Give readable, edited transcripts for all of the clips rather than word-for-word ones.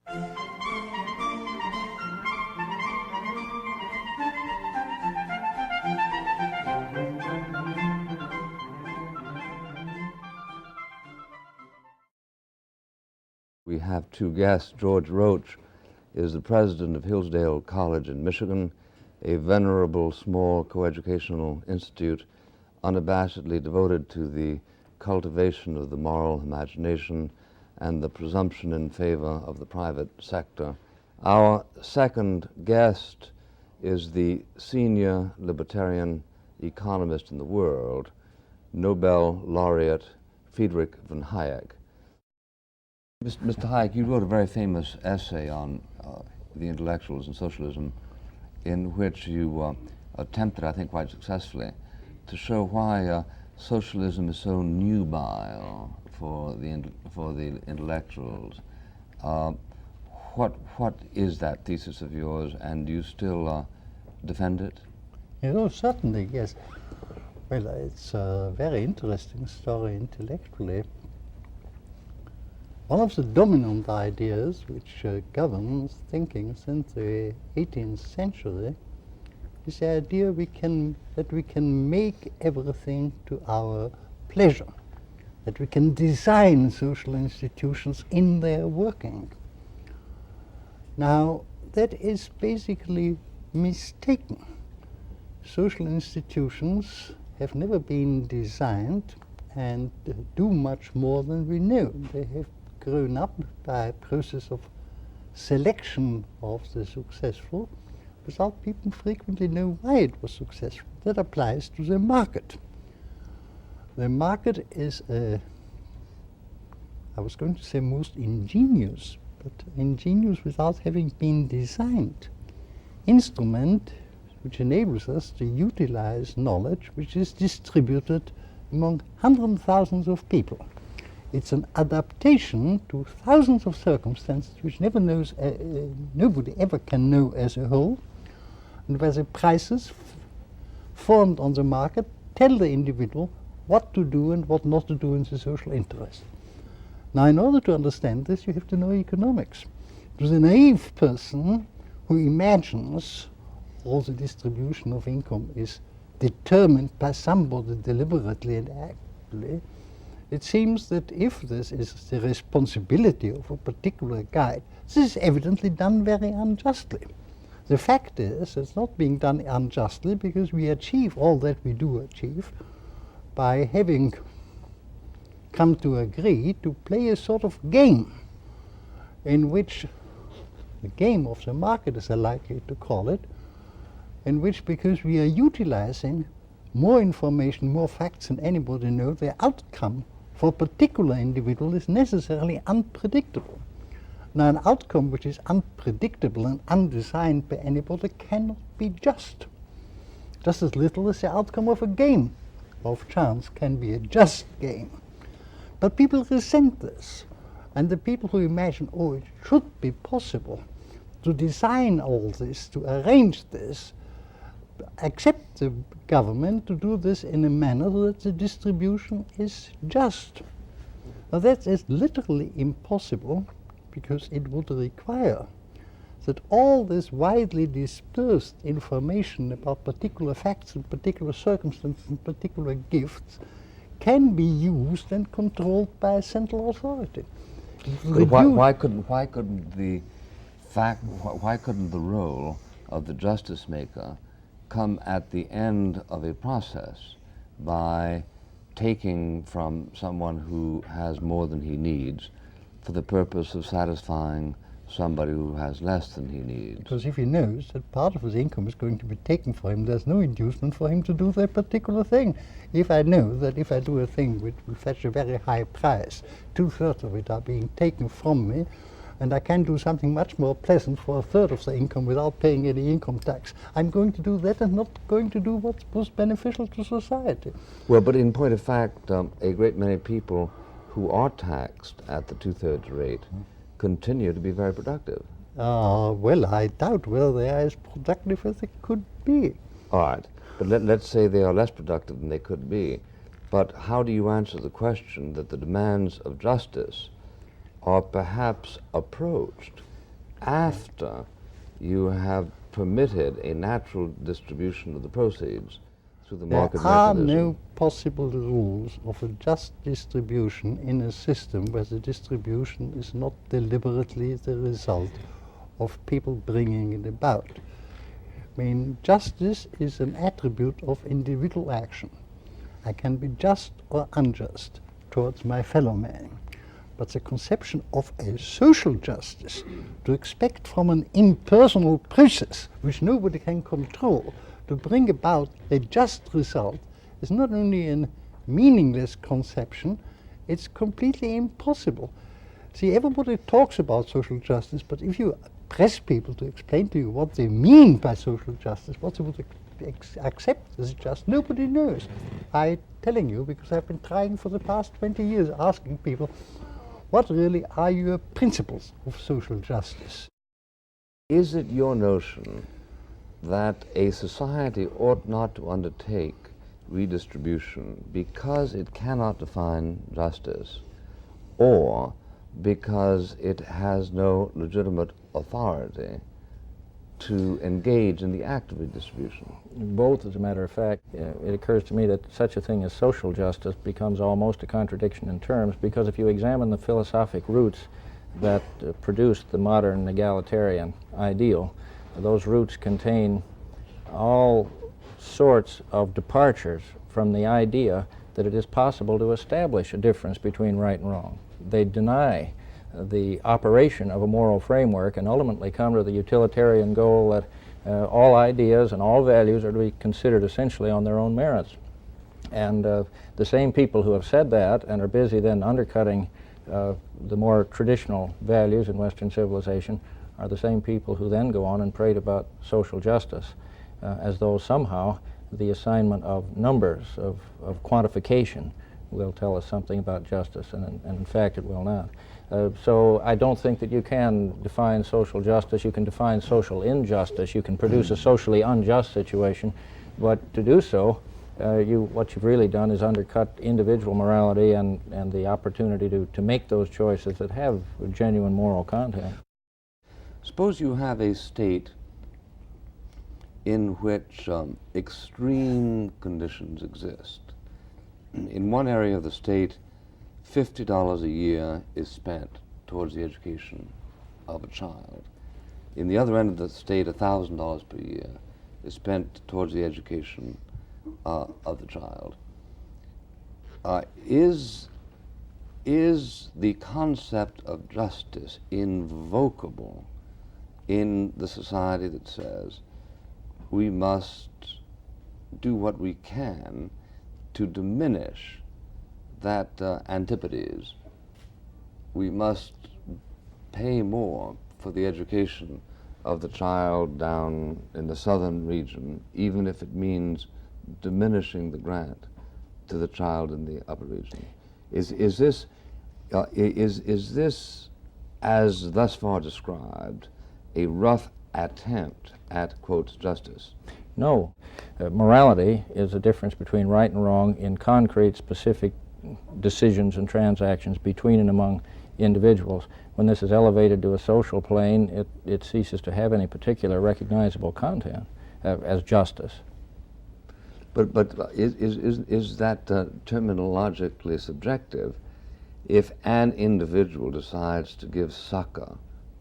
We have two guests. George Roach is the president of Hillsdale College in Michigan, a venerable small coeducational institute unabashedly devoted to the cultivation of the moral imagination and the presumption in favor of the private sector. Our second guest is the senior libertarian economist in the world, Nobel laureate Friedrich von Hayek. Mr. Hayek, you wrote a very famous essay on the intellectuals and socialism, in which you attempted, I think quite successfully, to show why socialism is so nubile for the intellectuals. What is that thesis of yours, and do you still defend it? Oh, certainly, yes. Well, it's a very interesting story intellectually. One of the dominant ideas which governs thinking since the 18th century is the idea that we can make everything to our pleasure, that we can design social institutions in their working. Now, that is basically mistaken. Social institutions have never been designed and do much more than we know. They have grown up by a process of selection of the successful without people frequently know why it was successful. That applies to the market. The market is I was going to say most ingenious, but ingenious without having been designed, instrument which enables us to utilize knowledge which is distributed among hundreds of thousands of people. It's an adaptation to thousands of circumstances which nobody ever can know as a whole, and where the prices formed on the market tell the individual what to do and what not to do in the social interest. Now, in order to understand this, you have to know economics. To the naive person who imagines all the distribution of income is determined by somebody deliberately and actively, it seems that if this is the responsibility of a particular guide, this is evidently done very unjustly. The fact is, it's not being done unjustly because we achieve all that we do achieve by having come to agree to play a sort of game in which the game of the market, as I like to call it, in which, because we are utilizing more information, more facts than anybody knows, the outcome for a particular individual is necessarily unpredictable. Now, an outcome which is unpredictable and undesigned by anybody cannot be just as little as the outcome of a game of chance can be a just game. But people resent this, and the people who imagine, oh, it should be possible to design all this, to arrange this, accept the government to do this in a manner that the distribution is just. Now, that is literally impossible, because it would require that all this widely dispersed information about particular facts and particular circumstances and particular gifts can be used and controlled by a central authority. Why couldn't the role of the justice maker come at the end of a process by taking from someone who has more than he needs for the purpose of satisfying somebody who has less than he needs? Because if he knows that part of his income is going to be taken from him, there's no inducement for him to do that particular thing. If I know that if I do a thing which will fetch a very high price, 2/3 of it are being taken from me, and I can do something much more pleasant for 1/3 of the income without paying any income tax, I'm going to do that and not going to do what's most beneficial to society. Well, but in point of fact, a great many people who are taxed at the 2/3 rate continue to be very productive. Well, I doubt whether they are as productive as they could be. All right, but let's say they are less productive than they could be. But how do you answer the question that the demands of justice are perhaps approached after you have permitted a natural distribution of the proceeds through the market There are mechanism. no possible rules of a just distribution in a system where the distribution is not deliberately the result of people bringing it about. I mean, justice is an attribute of individual action. I can be just or unjust towards my fellow man. But the conception of a social justice, to expect from an impersonal process which nobody can control to bring about a just result, is not only a meaningless conception, it's completely impossible. See, everybody talks about social justice, but if you press people to explain to you what they mean by social justice, what they would accept as just, nobody knows. I'm telling you because I've been trying for the past 20 years asking people, what really are your principles of social justice? Is it your notion that a society ought not to undertake redistribution because it cannot define justice, or because it has no legitimate authority to engage in the act of redistribution? Both, as a matter of fact. It occurs to me that such a thing as social justice becomes almost a contradiction in terms, because if you examine the philosophic roots that produced the modern egalitarian ideal, those roots contain all sorts of departures from the idea that it is possible to establish a difference between right and wrong. They deny the operation of a moral framework and ultimately come to the utilitarian goal that all ideas and all values are to be considered essentially on their own merits. And the same people who have said that and are busy then undercutting the more traditional values in Western civilization are the same people who then go on and prate about social justice as though somehow the assignment of numbers, of quantification, will tell us something about justice, and in fact it will not. So I don't think that you can define social justice. You can define social injustice. You can produce a socially unjust situation, but to do so, what you've really done is undercut individual morality and the opportunity to make those choices that have genuine moral content. Suppose you have a state in which extreme conditions exist. In one area of the state, $50 a year is spent towards the education of a child. In the other end of the state, $1,000 per year is spent towards the education of the child. Is the concept of justice invocable in the society that says we must do what we can to diminish that antipodes? We must pay more for the education of the child down in the southern region, even if it means diminishing the grant to the child in the upper region. Is this, as thus far described, a rough attempt at, quote, justice? No. Morality is the difference between right and wrong in concrete, specific decisions and transactions between and among individuals. When this is elevated to a social plane, it ceases to have any particular recognizable content as justice. But is that terminologically subjective? If an individual decides to give succor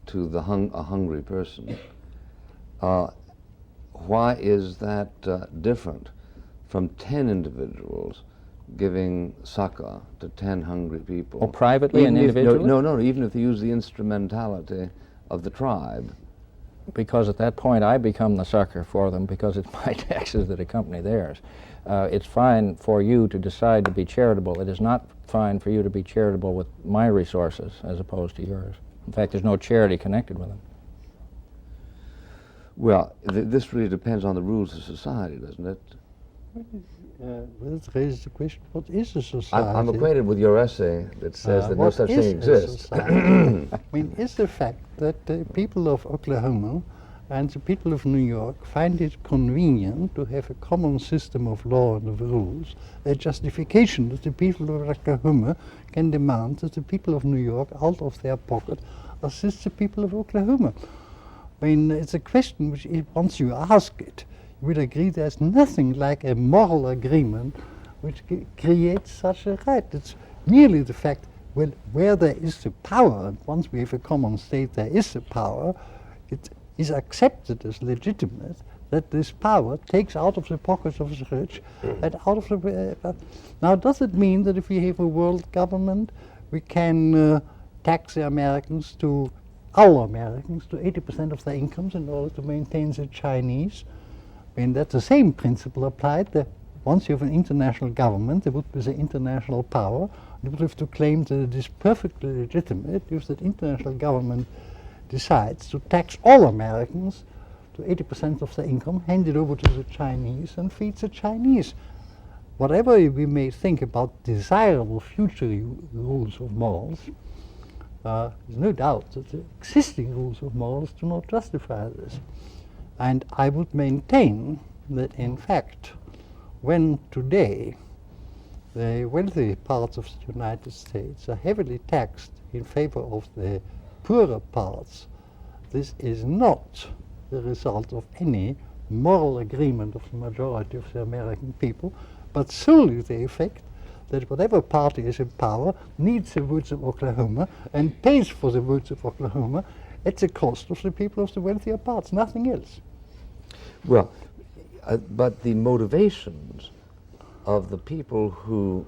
to a hungry person, why is that different from 10 individuals giving succor to 10 hungry people? Oh, privately and individually? No, even if they use the instrumentality of the tribe. Because at that point I become the sucker for them because it's my taxes that accompany theirs. It's fine for you to decide to be charitable. It is not fine for you to be charitable with my resources as opposed to yours. In fact, there's no charity connected with them. Well, this really depends on the rules of society, doesn't it? Well, it raises the question, what is a society? I'm acquainted with your essay that says that no such thing exists. I mean, is the fact that the people of Oklahoma and the people of New York find it convenient to have a common system of law and of rules, a justification that the people of Oklahoma can demand that the people of New York, out of their pocket, assist the people of Oklahoma. I mean, it's a question which, once you ask it, you would agree there's nothing like a moral agreement which creates such a right. It's merely the fact, well, where there is the power, and once we have a common state, there is the power, it is accepted as legitimate that this power takes out of the pockets of the rich and out of the... now, does it mean that if we have a world government, we can tax the Americans to, all Americans, to 80% of their incomes in order to maintain the Chinese? I mean, that's the same principle applied. That once you have an international government, there would be the international power. You would have to claim that it is perfectly legitimate if that international government decides to tax all Americans to 80% of their income, hand it over to the Chinese, and feed the Chinese. Whatever we may think about desirable future rules of morals, there's no doubt that the existing rules of morals do not justify this. And I would maintain that, in fact, when today the wealthy parts of the United States are heavily taxed in favor of the poorer parts, this is not the result of any moral agreement of the majority of the American people, but solely the effect that whatever party is in power needs the woods of Oklahoma and pays for the woods of Oklahoma at the cost of the people of the wealthier parts, nothing else. Well, but the motivations of the people who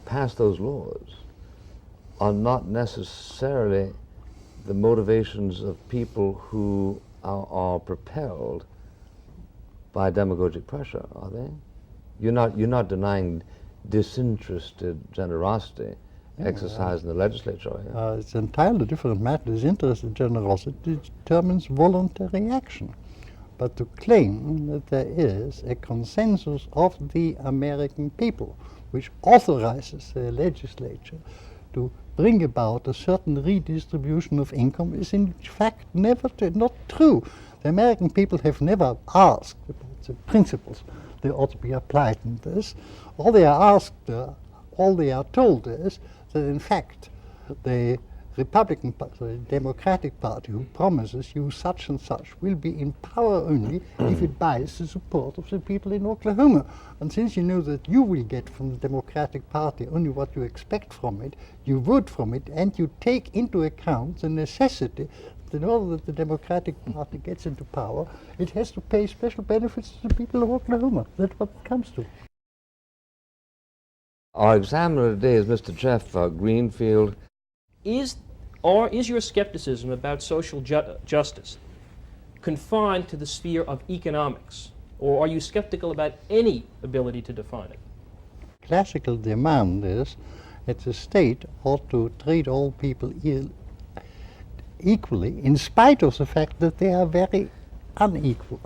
pass those laws are not necessarily the motivations of people who are propelled by demagogic pressure, are they? You're not denying disinterested generosity exercised in the legislature, are you? It's an entirely different matter. Disinterested generosity determines voluntary action. But to claim that there is a consensus of the American people which authorizes the legislature to bring about a certain redistribution of income is in fact not true. The American people have never asked about the principles that ought to be applied in this. All they are asked, all they are told is that in fact the Republican Party, the Democratic Party, who promises you such and such, will be in power only if it buys the support of the people in Oklahoma. And since you know that you will get from the Democratic Party only what you expect from it, you vote from it, and you take into account the necessity that in order that the Democratic Party gets into power, it has to pay special benefits to the people of Oklahoma. That's what it comes to. Our examiner today is Mr. Jeff Greenfield. Is your skepticism about social justice confined to the sphere of economics, or are you skeptical about any ability to define it? Classical demand is that the state ought to treat all people equally, in spite of the fact that they are very unequal.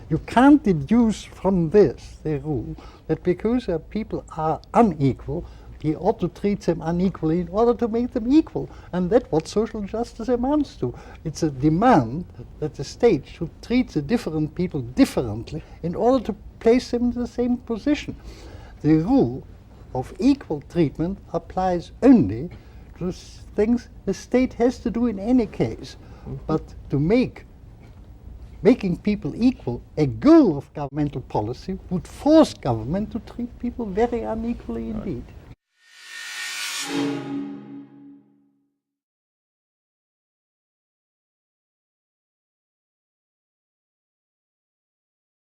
You can't deduce from this the rule that because people are unequal, you ought to treat them unequally in order to make them equal. And that's what social justice amounts to. It's a demand that the state should treat the different people differently in order to place them in the same position. The rule of equal treatment applies only to things the state has to do in any case. But to making people equal a goal of governmental policy would force government to treat people very unequally indeed.